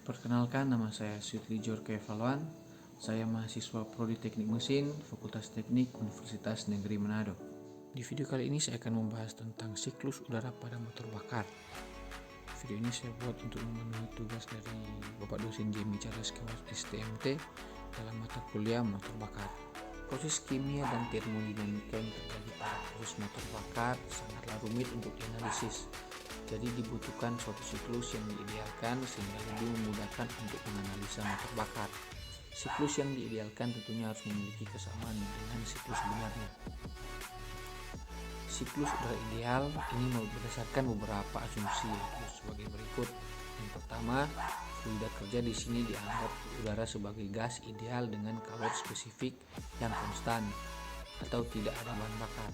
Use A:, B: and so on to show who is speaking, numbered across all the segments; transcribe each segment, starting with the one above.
A: Perkenalkan, nama saya Sutri Jorke Evaluan. Saya mahasiswa Prodi Teknik Mesin, Fakultas Teknik Universitas Negeri Manado. Di video kali ini saya akan membahas tentang siklus udara pada motor bakar. Video ini saya buat untuk memenuhi tugas dari Bapak dosen Jemi Charles Kewas STMT dalam mata kuliah motor bakar. Proses kimia dan termodinamika yang terjadi pada proses motor bakar sangatlah rumit untuk dianalisis. Jadi dibutuhkan suatu siklus yang diidealkan sehingga lebih memudahkan untuk menganalisa motor bakar. Siklus yang diidealkan tentunya harus memiliki kesamaan dengan siklus sebenarnya. Siklus udara ideal ini berdasarkan beberapa asumsi, yaitu sebagai berikut. Yang pertama, fluida kerja di sini dianggap udara sebagai gas ideal dengan kalor spesifik yang konstan atau tidak ada bahan bakar.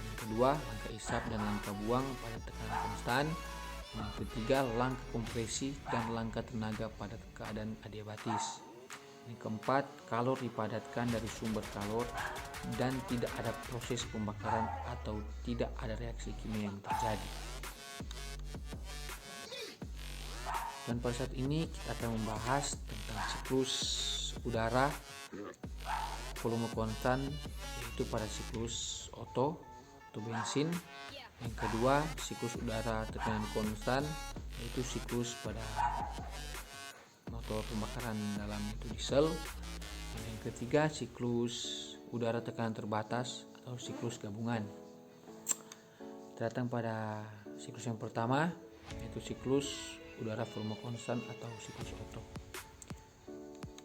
A: Yang kedua, langkah isap dan langkah buang pada tekanan konstan. Yang ketiga, langkah kompresi dan langkah tenaga pada keadaan adiabatis. Yang keempat, kalor dipadatkan dari sumber kalor dan tidak ada proses pembakaran atau tidak ada reaksi kimia yang terjadi. Dan pada saat ini kita akan membahas tentang siklus udara volume konstan, yaitu pada siklus Otto atau bensin. Yang kedua, siklus udara tekanan konstan, yaitu siklus pada motor pembakaran dalam itu diesel. Yang ketiga, siklus udara tekanan terbatas atau siklus gabungan. Kita datang pada siklus yang pertama, yaitu siklus udara volume konstan atau siklus Otto.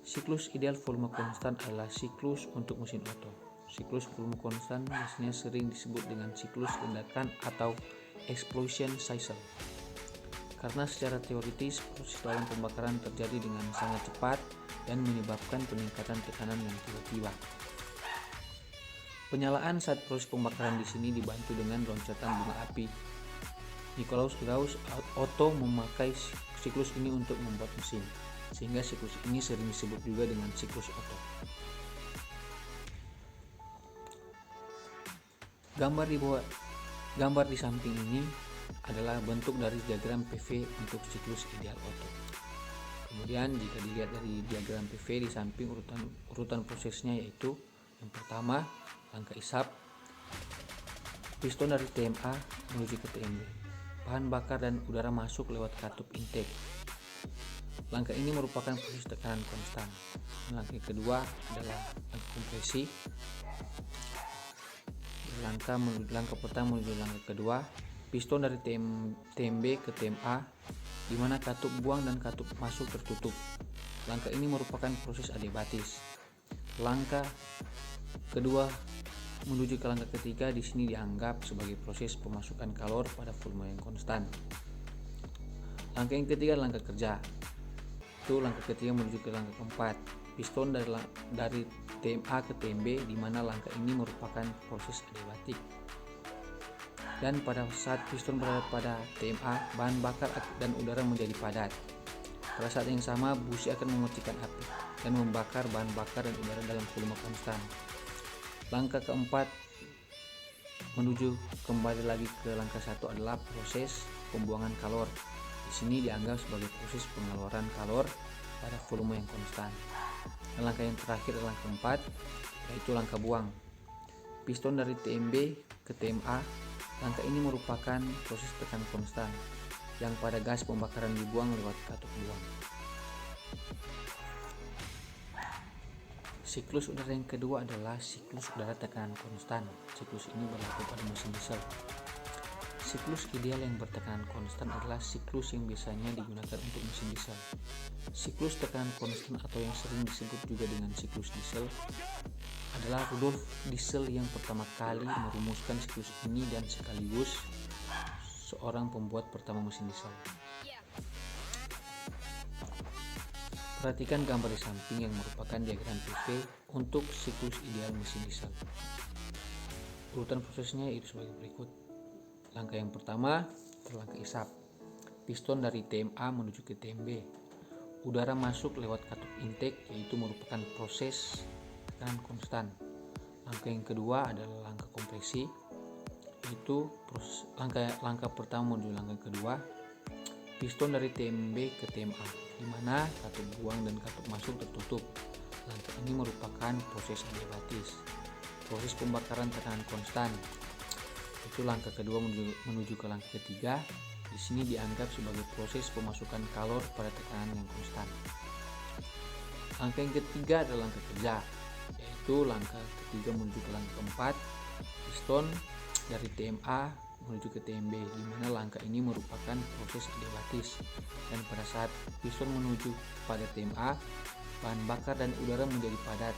A: Siklus ideal volume konstan adalah siklus untuk mesin Otto. Siklus volume konstan biasanya sering disebut dengan siklus ledakan atau explosion cycle. Karena secara teoritis proses dalam pembakaran terjadi dengan sangat cepat dan menyebabkan peningkatan tekanan yang tiba-tiba. Penyalaan saat proses pembakaran di sini dibantu dengan loncatan bunga api. Nicolaus Gauss Otto memakai siklus ini untuk membuat mesin, sehingga siklus ini sering disebut juga dengan siklus Otto. Gambar di samping ini adalah bentuk dari diagram PV untuk siklus ideal Otto. Kemudian jika dilihat dari diagram PV di samping urutan prosesnya, yaitu yang pertama, langkah isap, piston dari TMA menuju ke TMB, bahan bakar dan udara masuk lewat katup intake. Langkah ini merupakan proses tekanan konstan. Langkah kedua adalah langkah kompresi. Langkah pertama menuju langkah kedua, piston dari TMB ke TMA, di mana katup buang dan katup masuk tertutup. Langkah ini merupakan proses adiabatis. Langkah kedua menuju ke langkah ketiga di sini dianggap sebagai proses pemasukan kalor pada volume yang konstan. Langkah yang ketiga langkah kerja. Itu langkah ketiga menuju ke langkah keempat, piston dari TMA ke TMB, di mana langkah ini merupakan proses adiabatik. Dan pada saat piston berada pada TMA, bahan bakar dan udara menjadi padat. Pada saat yang sama, busi akan mematikan api dan membakar bahan bakar dan udara dalam volume konstan. Langkah keempat menuju kembali lagi ke langkah satu adalah proses pembuangan kalor. Di sini dianggap sebagai proses pengeluaran kalor pada volume yang konstan. Dan langkah yang terakhir adalah langkah keempat, yaitu langkah buang. Piston dari TMB ke TMA, langkah ini merupakan proses tekanan konstan yang pada gas pembakaran dibuang lewat katup buang. Siklus udara yang kedua adalah siklus udara tekanan konstan. Siklus ini berlaku pada mesin diesel. Siklus ideal yang bertekanan konstan adalah siklus yang biasanya digunakan untuk mesin diesel. Siklus tekanan konstan atau yang sering disebut juga dengan siklus diesel adalah Rudolf Diesel yang pertama kali merumuskan siklus ini dan sekaligus seorang pembuat pertama mesin diesel. Perhatikan gambar di samping yang merupakan diagram PV untuk siklus ideal mesin diesel. Urutan prosesnya itu sebagai berikut. Langkah yang pertama, langkah isap. Piston dari TMA menuju ke TMB. Udara masuk lewat katup intake, yaitu merupakan proses tekanan konstan. Langkah yang kedua adalah langkah kompresi, yaitu langkah pertama menuju langkah kedua. Piston dari TMB ke TMA. di mana katup buang dan katup masuk tertutup. Langkah ini merupakan proses adiabatis. Proses pembakaran tekanan konstan. Itu langkah kedua menuju ke langkah ketiga. Di sini dianggap sebagai proses pemasukan kalor pada tekanan yang konstan. Langkah yang ketiga adalah langkah kerja, yaitu langkah ketiga menuju ke langkah keempat, piston dari TMA menuju ke TMB, di mana langkah ini merupakan proses adiabatis. Dan pada saat piston menuju pada TMA, bahan bakar dan udara menjadi padat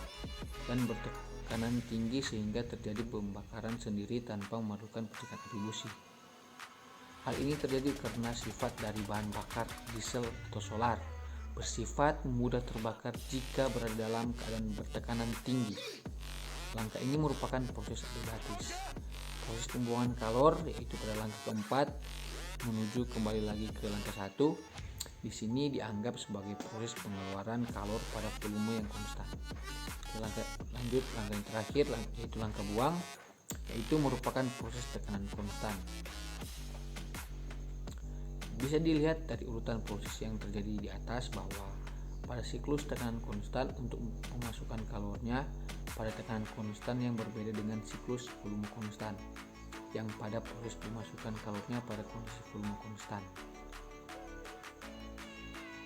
A: dan bertekanan tinggi sehingga terjadi pembakaran sendiri tanpa memerlukan percikan atribusi. Hal ini terjadi karena sifat dari bahan bakar diesel atau solar bersifat mudah terbakar jika berada dalam keadaan bertekanan tinggi. Langkah ini merupakan proses adiabatis. Proses pembuangan kalor yaitu pada langkah keempat menuju kembali lagi ke langkah 1. Di sini dianggap sebagai proses pengeluaran kalor pada volume yang konstan. Langkah yang terakhir yaitu langkah buang, yaitu merupakan proses tekanan konstan. Bisa dilihat dari urutan proses yang terjadi di atas bahwa pada siklus tekanan konstan untuk pemasukan kalornya pada tekanan konstan yang berbeda dengan siklus volume konstan, yang pada proses pemasukan kalornya pada kondisi volume konstan.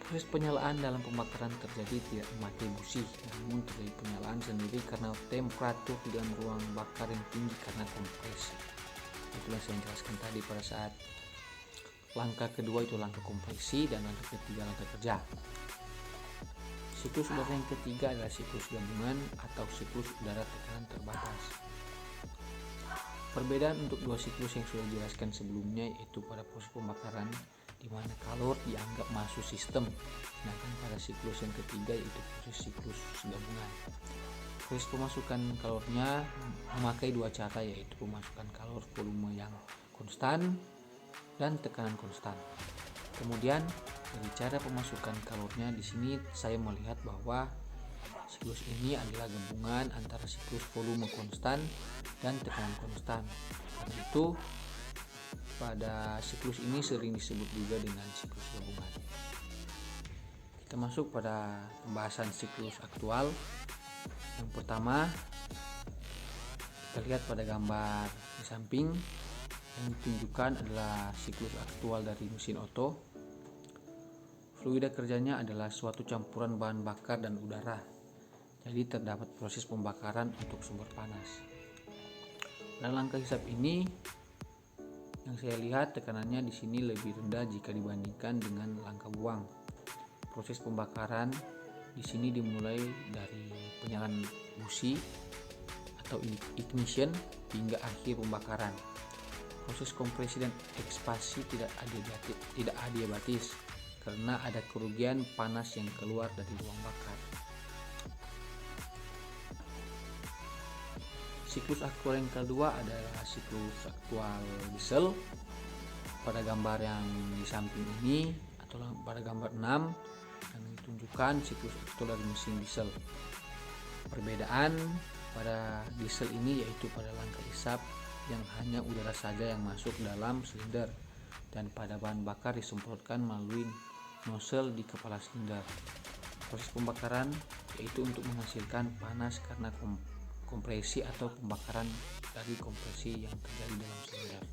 A: Proses penyalaan dalam pembakaran terjadi tidak memakai busi, namun terjadi penyalaan sendiri karena temperatur di dalam ruang bakar yang tinggi karena kompresi. Itulah yang saya jelaskan tadi pada saat langkah kedua itu langkah kompresi dan langkah ketiga langkah kerja. Siklus udara yang ketiga adalah siklus gabungan atau siklus udara tekanan terbatas. Perbedaan untuk dua siklus yang sudah dijelaskan sebelumnya yaitu pada proses pembakaran di mana kalor dianggap masuk sistem, sedangkan pada siklus yang ketiga yaitu proses siklus gabungan. Proses pemasukan kalornya memakai dua cara, yaitu pemasukan kalor volume yang konstan dan tekanan konstan. Kemudian dari cara pemasukan kalornya di sini saya melihat bahwa siklus ini adalah gabungan antara siklus volume konstan dan tekanan konstan. Karena itu pada siklus ini sering disebut juga dengan siklus gabungan. Kita masuk pada pembahasan siklus aktual. Yang pertama, kita lihat pada gambar di samping. Yang ditunjukkan adalah siklus aktual dari mesin Otto. Fluida kerjanya adalah suatu campuran bahan bakar dan udara. Jadi terdapat proses pembakaran untuk sumber panas. Pada langkah hisap ini yang saya lihat tekanannya di sini lebih rendah jika dibandingkan dengan langkah buang. Proses pembakaran di sini dimulai dari penyalaan busi atau ignition hingga akhir pembakaran. Proses kompresi dan ekspasi tidak adiabatis karena ada kerugian panas yang keluar dari ruang bakar. Siklus aktual yang kedua adalah siklus aktual diesel. Pada gambar yang di samping ini atau pada gambar 6 yang ditunjukkan siklus aktual dari mesin diesel. Perbedaan pada diesel ini yaitu pada langkah hisap yang hanya udara saja yang masuk dalam silinder, dan pada bahan bakar disemprotkan melalui nozzle di kepala silinder. Proses pembakaran yaitu untuk menghasilkan panas karena kompresi atau pembakaran dari kompresi yang terjadi dalam silinder.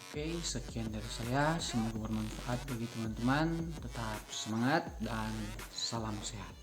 A: Oke, sekian dari saya, semoga bermanfaat bagi teman-teman. Tetap semangat dan salam sehat.